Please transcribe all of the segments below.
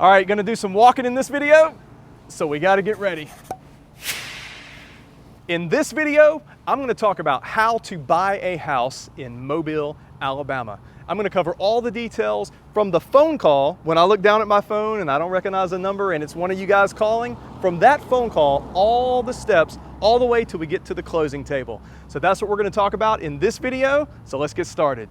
All right, gonna do some walking in this video, so we gotta get ready. In this video, I'm gonna talk about how to buy a house in Mobile, Alabama. I'm gonna cover all the details from the phone call, when I look down at my phone and I don't recognize the number and it's one of you guys calling, from that phone call, all the steps, all the way till we get to the closing table. So that's what we're gonna talk about in this video, so let's get started.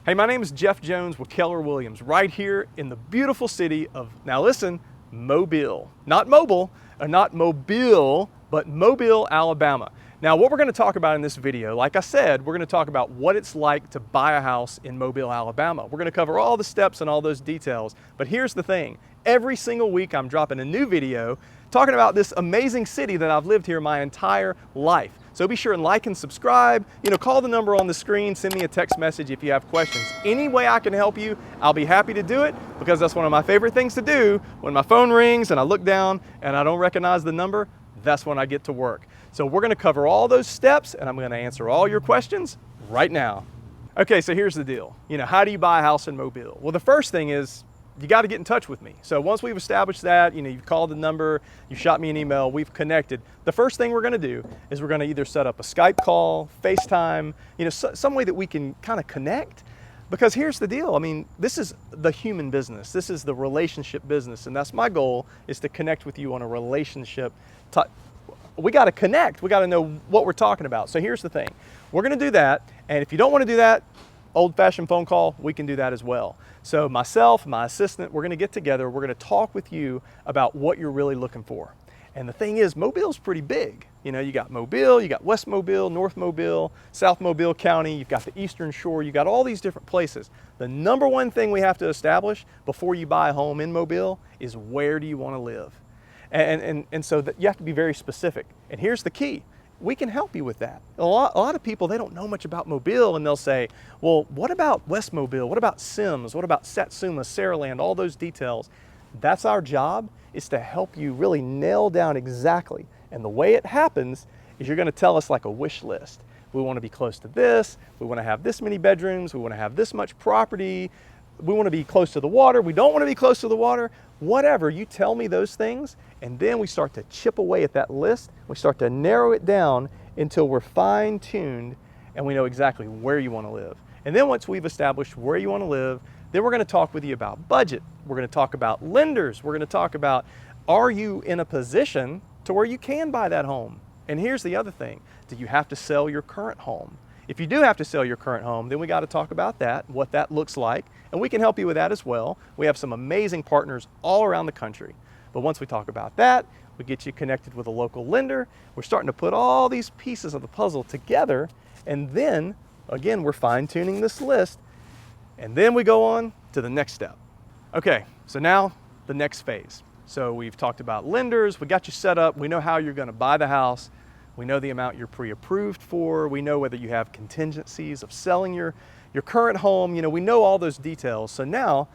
Hey, my name is Jeff Jones with Keller Williams, right here in the beautiful city of, now listen, Mobile. Not mobile, or not Mobile, but Mobile, Alabama. Now, what we're gonna talk about in this video, like I said, we're gonna talk about what it's like to buy a house in Mobile, Alabama. We're gonna cover all the steps and all those details, but here's the thing. Every single week I'm dropping a new video talking about this amazing city that I've lived here my entire life. So be sure and like and subscribe, call the number on the screen, send me a text message if you have questions. Any way I can help you, I'll be happy to do it, because that's one of my favorite things to do. When my phone rings and I look down and I don't recognize the number, that's when I get to work. So we're gonna cover all those steps and I'm gonna answer all your questions right now. Okay, so here's the deal. How do you buy a house in Mobile? Well, the first thing is, you got to get in touch with me. So once we've established that, you've called the number, you shot me an email, we've connected. The first thing we're going to do is we're going to either set up a Skype call, FaceTime, some way that we can kind of connect. Because here's the deal. This is the human business. This is the relationship business. And that's my goal, is to connect with you on a relationship. We got to connect. We got to know what we're talking about. So here's the thing. We're going to do that. And if you don't want to do that, old-fashioned phone call, we can do that as well. So myself, my assistant, we're gonna get together, we're gonna talk with you about what you're really looking for. And the thing is, Mobile's pretty big. You got Mobile, you got West Mobile, North Mobile, South Mobile County, you've got the Eastern Shore, you got all these different places. The number one thing we have to establish before you buy a home in Mobile is, where do you wanna live? And so that you have to be very specific. And here's the key. We can help you with that. A lot of people, they don't know much about Mobile, and they'll say, well, what about West Mobile? What about Sims? What about Satsuma, Saraland, all those details? That's our job, is to help you really nail down exactly. And the way it happens is, you're gonna tell us like a wish list. We wanna be close to this, we wanna have this many bedrooms, we wanna have this much property, we wanna be close to the water, we don't wanna be close to the water, whatever. You tell me those things, and then we start to chip away at that list. We start to narrow it down until we're fine-tuned and we know exactly where you want to live. And then once we've established where you want to live, then we're going to talk with you about budget. We're going to talk about lenders. We're going to talk about, are you in a position to where you can buy that home? And here's the other thing. Do you have to sell your current home? If you do have to sell your current home, then we got to talk about that, what that looks like, and we can help you with that as well. We have some amazing partners all around the country. But once we talk about that, we get you connected with a local lender. We're starting to put all these pieces of the puzzle together, and then, again, we're fine-tuning this list, and then we go on to the next step. Okay, so now the next phase. So we've talked about lenders, we got you set up, we know how you're gonna buy the house, we know the amount you're pre-approved for, we know whether you have contingencies of selling your current home, we know all those details. So now,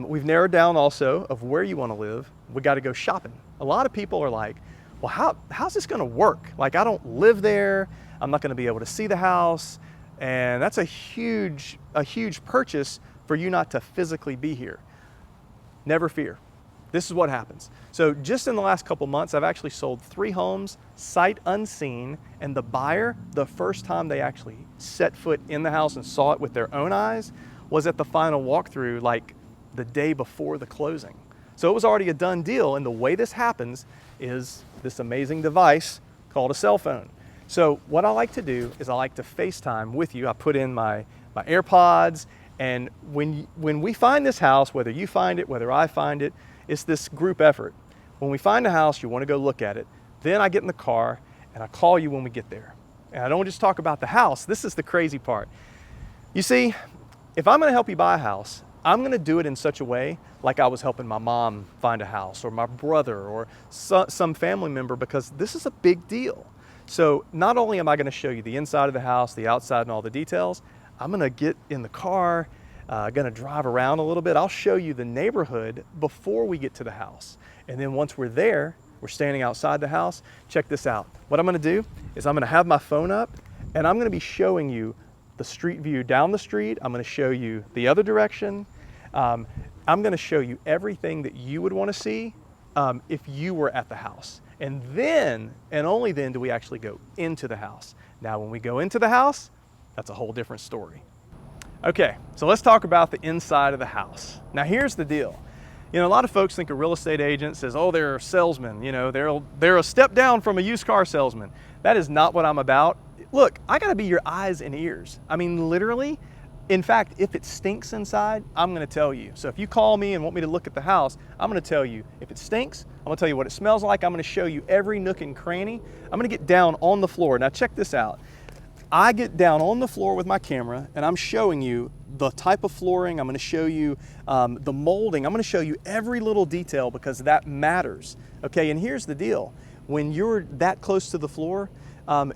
we've narrowed down also of where you want to live. We got to go shopping. A lot of people are like, well, how's this going to work? Like, I don't live there. I'm not going to be able to see the house. And that's a huge purchase for you not to physically be here. Never fear. This is what happens. So just in the last couple months, I've actually sold 3 homes, sight unseen, and the buyer, the first time they actually set foot in the house and saw it with their own eyes, was at the final walkthrough, like the day before the closing. So it was already a done deal, and the way this happens is this amazing device called a cell phone. So what I like to do is I like to FaceTime with you. I put in my AirPods, and when we find this house, whether you find it, whether I find it, it's this group effort. When we find a house, you want to go look at it. Then I get in the car and I call you when we get there. And I don't just talk about the house. This is the crazy part. You see, if I'm going to help you buy a house, I'm going to do it in such a way like I was helping my mom find a house, or my brother, or some family member, because this is a big deal. So not only am I going to show you the inside of the house, the outside, and all the details, I'm going to get in the car, going to drive around a little bit. I'll show you the neighborhood before we get to the house. And then once we're there, We're standing outside the house. Check this out. What I'm gonna do is I'm gonna have my phone up and I'm gonna be showing you the street view down the street. I'm gonna show you the other direction. I'm gonna show you everything that you would wanna see if you were at the house. And then, and only then, do we actually go into the house. Now, when we go into the house, that's a whole different story. Okay, so let's talk about the inside of the house. Now, here's the deal. You know, a lot of folks think a real estate agent says, oh, they're a salesman. You know, they're a step down from a used car salesman. That is not what I'm about. Look, I gotta be your eyes and ears. I mean, literally. In fact, if it stinks inside, I'm gonna tell you. So if you call me and want me to look at the house, I'm gonna tell you. If it stinks, I'm gonna tell you what it smells like. I'm gonna show you every nook and cranny. I'm gonna get down on the floor. Now check this out. I get down on the floor with my camera and I'm showing you the type of flooring. I'm gonna show you the molding. I'm gonna show you every little detail because that matters. Okay, and here's the deal. When you're that close to the floor,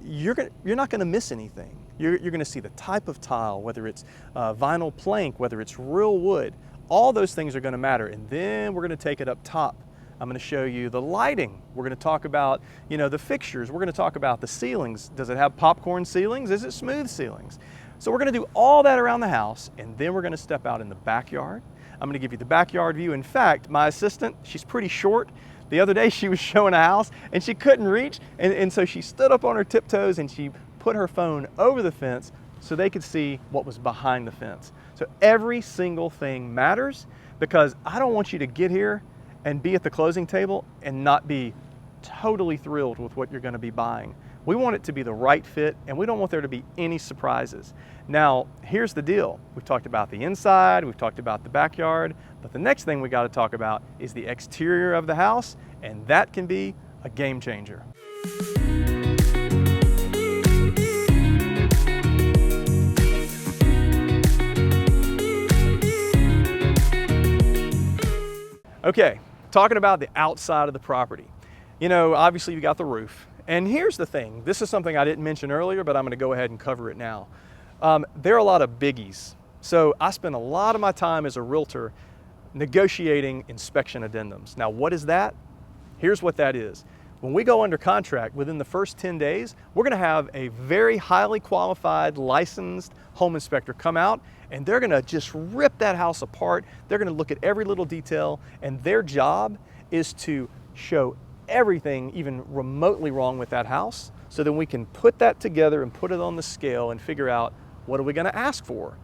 you're not gonna miss anything. You're gonna see the type of tile, whether it's vinyl plank, whether it's real wood. All those things are gonna matter. And then we're gonna take it up top. I'm gonna show you the lighting. We're gonna talk about, you know, the fixtures. We're gonna talk about the ceilings. Does it have popcorn ceilings? Is it smooth ceilings? So we're gonna do all that around the house, and then we're gonna step out in the backyard. I'm gonna give you the backyard view. In fact, my assistant, she's pretty short. The other day she was showing a house and she couldn't reach, and so she stood up on her tiptoes and she put her phone over the fence so they could see what was behind the fence. So every single thing matters because I don't want you to get here and be at the closing table and not be totally thrilled with what you're gonna be buying. We want it to be the right fit and we don't want there to be any surprises. Now, here's the deal. We've talked about the inside, we've talked about the backyard, but the next thing we gotta talk about is the exterior of the house, and that can be a game changer. Okay, talking about the outside of the property. You know, obviously you got the roof. And here's the thing, this is something I didn't mention earlier, but I'm gonna go ahead and cover it now. There are a lot of biggies. So I spend a lot of my time as a realtor negotiating inspection addendums. Now, what is that? Here's what that is. When we go under contract, within the first 10 days, we're gonna have a very highly qualified, licensed home inspector come out, and they're gonna just rip that house apart. They're gonna look at every little detail, and their job is to show everything even remotely wrong with that house, so then we can put that together and put it on the scale and figure out what are we gonna ask for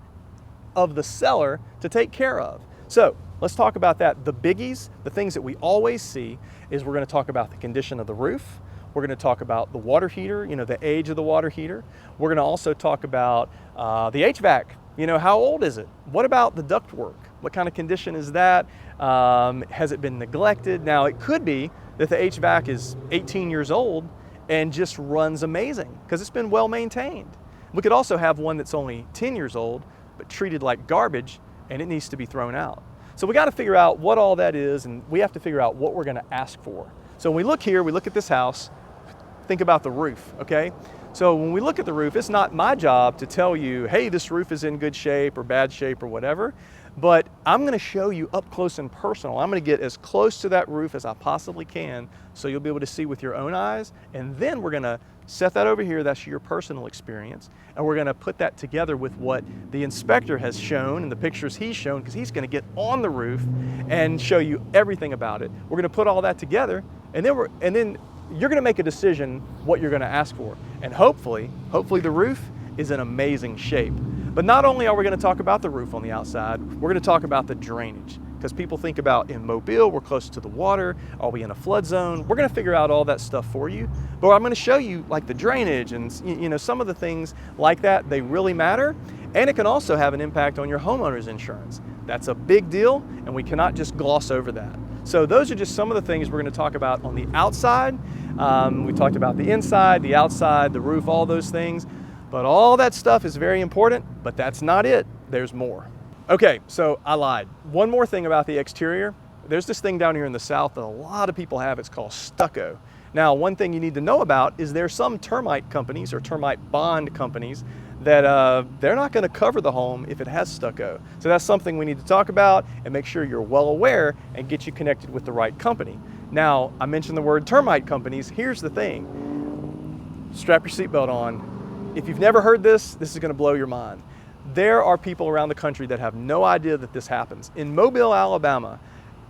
of the seller to take care of. So let's talk about that. The biggies, the things that we always see, is we're gonna talk about the condition of the roof. We're gonna talk about the water heater, you know, the age of the water heater. We're gonna also talk about the HVAC. You know, how old is it? What about the ductwork? What kind of condition is that? Has it been neglected? Now, it could be that the HVAC is 18 years old and just runs amazing because it's been well maintained. We could also have one that's only 10 years old but treated like garbage and it needs to be thrown out. So we got to figure out what all that is, and we have to figure out what we're going to ask for. So when we look here, we look at this house, think about the roof, okay? So when we look at the roof, it's not my job to tell you, hey, this roof is in good shape or bad shape or whatever, but I'm gonna show you up close and personal. I'm gonna get as close to that roof as I possibly can so you'll be able to see with your own eyes, and then we're gonna set that over here, that's your personal experience, and we're gonna put that together with what the inspector has shown and the pictures he's shown, because he's gonna get on the roof and show you everything about it. We're gonna put all that together, and then you're gonna make a decision what you're gonna ask for. And hopefully the roof is in amazing shape. But not only are we gonna talk about the roof on the outside, we're gonna talk about the drainage. Because people think about in Mobile, we're close to the water, are we in a flood zone? We're gonna figure out all that stuff for you. But I'm gonna show you like the drainage and you know some of the things like that, they really matter. And it can also have an impact on your homeowner's insurance. That's a big deal, and we cannot just gloss over that. So those are just some of the things we're gonna talk about on the outside. We talked about the inside, the outside, the roof, all those things. But all that stuff is very important, but that's not it. There's more. Okay, so I lied. One more thing about the exterior. There's this thing down here in the South that a lot of people have. It's called stucco. Now, one thing you need to know about is there's some termite companies or termite bond companies that they're not gonna cover the home if it has stucco. So that's something we need to talk about and make sure you're well aware and get you connected with the right company. Now, I mentioned the word termite companies. Here's the thing. Strap your seatbelt on. If you've never heard this, this is going to blow your mind. There are people around the country that have no idea that this happens. In Mobile, Alabama,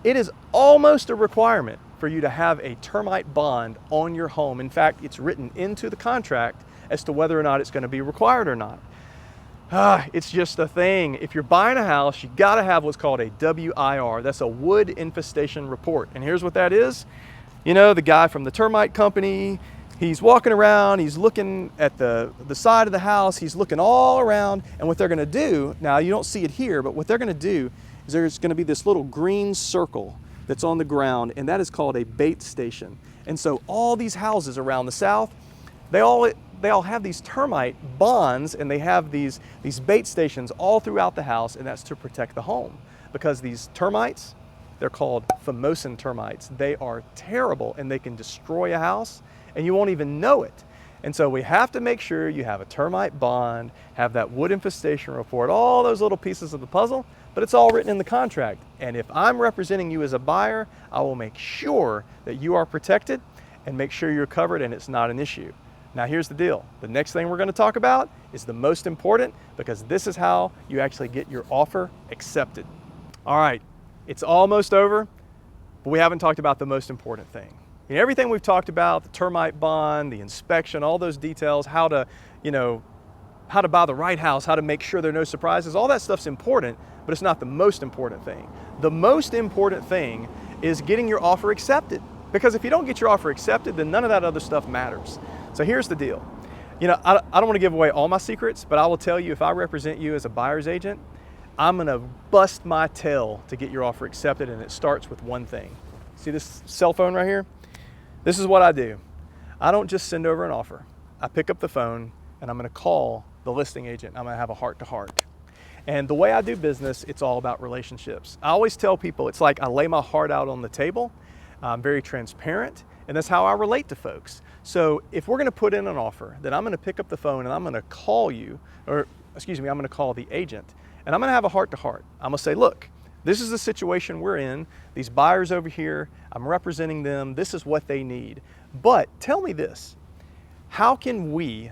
it is almost a requirement for you to have a termite bond on your home. In fact, it's written into the contract as to whether or not it's going to be required or not. It's just a thing. If you're buying a house, you got to have what's called a WIR. That's a wood infestation report. And here's what that is. You know, the guy from the termite company, he's walking around, he's looking at the side of the house, he's looking all around, and what they're going to do, now you don't see it here, but what they're going to do is there's going to be this little green circle that's on the ground, and that is called a bait station. And so all these houses around the South, they all have these termite bonds, and they have these bait stations all throughout the house, and that's to protect the home. Because these termites, they're called Formosan termites. They are terrible, and they can destroy a house, and you won't even know it. And so we have to make sure you have a termite bond, have that wood infestation report, all those little pieces of the puzzle, but it's all written in the contract. And if I'm representing you as a buyer, I will make sure that you are protected and make sure you're covered and it's not an issue. Now here's the deal. The next thing we're going to talk about is the most important, because this is how you actually get your offer accepted. All right, it's almost over, but we haven't talked about the most important thing. And everything we've talked about, the termite bond, the inspection, all those details, how to buy the right house, how to make sure there are no surprises, all that stuff's important, but it's not the most important thing. The most important thing is getting your offer accepted. Because if you don't get your offer accepted, then none of that other stuff matters. So here's the deal. You know, I don't want to give away all my secrets, but I will tell you, if I represent you as a buyer's agent, I'm going to bust my tail to get your offer accepted, and it starts with one thing. See this cell phone right here? This is what I do. I don't just send over an offer. I pick up the phone and I'm going to call the listing agent. I'm going to have a heart-to-heart. And the way I do business, it's all about relationships. I always tell people it's like I lay my heart out on the table. I'm very transparent, and that's how I relate to folks. So if we're going to put in an offer, then I'm going to pick up the phone and I'm going to call you, or excuse me, I'm going to call the agent, and I'm going to have a heart-to-heart. I'm going to say, look, this is the situation we're in. These buyers over here, I'm representing them. This is what they need. But tell me this, how can we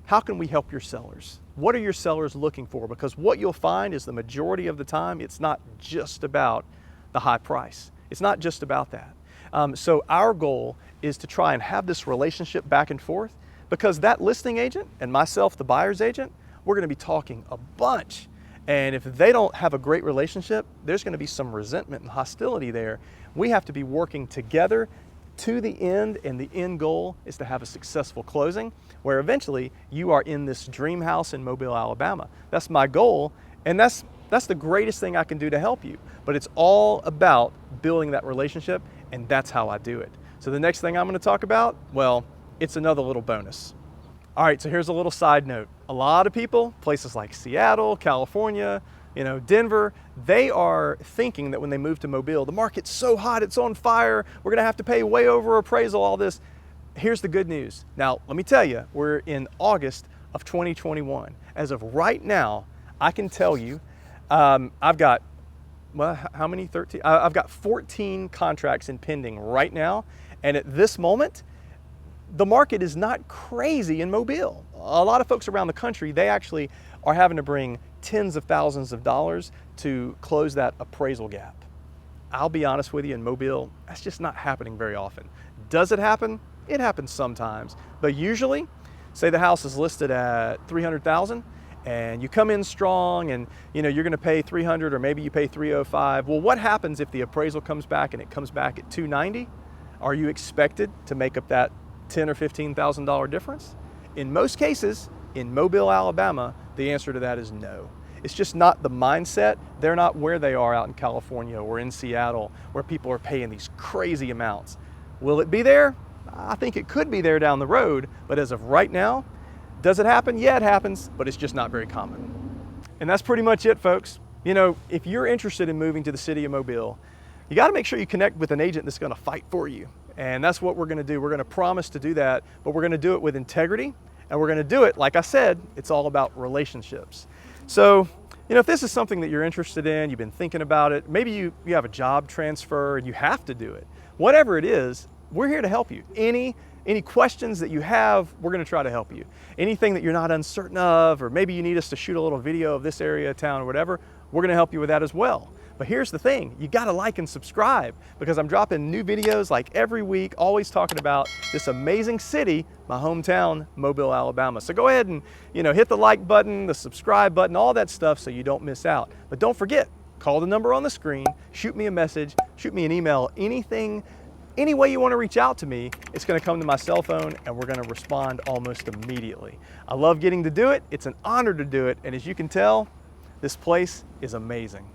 help your sellers? What are your sellers looking for? Because what you'll find is the majority of the time, it's not just about the high price. It's not just about that. So our goal is to try and have this relationship back and forth, because that listing agent and myself, the buyer's agent, we're going to be talking a bunch. And if they don't have a great relationship, there's going to be some resentment and hostility there. We have to be working together to the end, and the end goal is to have a successful closing where eventually you are in this dream house in Mobile, Alabama. That's my goal, and that's the greatest thing I can do to help you. But it's all about building that relationship, and that's how I do it. So the next thing I'm going to talk about, well, it's another little bonus. All right, so here's a little side note. A lot of people, places like Seattle, California, Denver, they are thinking that when they move to Mobile, the market's so hot, it's on fire, we're gonna have to pay way over appraisal, all this. Here's the good news. Now, let me tell you, we're in August of 2021. As of right now, I can tell you, I've got, well, how many, 13? I've got 14 contracts in pending right now, and at this moment, the market is not crazy in Mobile. A lot of folks around the country, they actually are having to bring tens of thousands of dollars to close that appraisal gap. I'll be honest with you, in Mobile, that's just not happening very often. Does it happen? It happens sometimes, but usually, say the house is listed at $300,000 and you come in strong and you're gonna pay $300 or maybe you pay $305. Well, what happens if the appraisal comes back and it comes back at $290? Are you expected to make up that $10,000 or $15,000 difference? In most cases, in Mobile, Alabama, the answer to that is no. It's just not the mindset. They're not where they are out in California or in Seattle, where people are paying these crazy amounts. Will it be there? I think it could be there down the road, but as of right now, does it happen? Yeah, it happens, but it's just not very common. And that's pretty much it, folks. If you're interested in moving to the city of Mobile, you got to make sure you connect with an agent that's going to fight for you. And that's what we're going to do. We're going to promise to do that, but we're going to do it with integrity, and we're going to do it, like I said, it's all about relationships. So, if this is something that you're interested in, you've been thinking about it, maybe you have a job transfer and you have to do it. Whatever it is, we're here to help you. Any questions that you have, we're gonna try to help you. Anything that you're not uncertain of, or maybe you need us to shoot a little video of this area of town or whatever, we're gonna help you with that as well. But here's the thing, you gotta like and subscribe, because I'm dropping new videos like every week, always talking about this amazing city, my hometown, Mobile, Alabama. So go ahead and hit the like button, the subscribe button, all that stuff so you don't miss out. But don't forget, call the number on the screen, shoot me a message, shoot me an email, anything, any way you want to reach out to me, it's going to come to my cell phone and we're going to respond almost immediately. I love getting to do it. It's an honor to do it. And as you can tell, this place is amazing.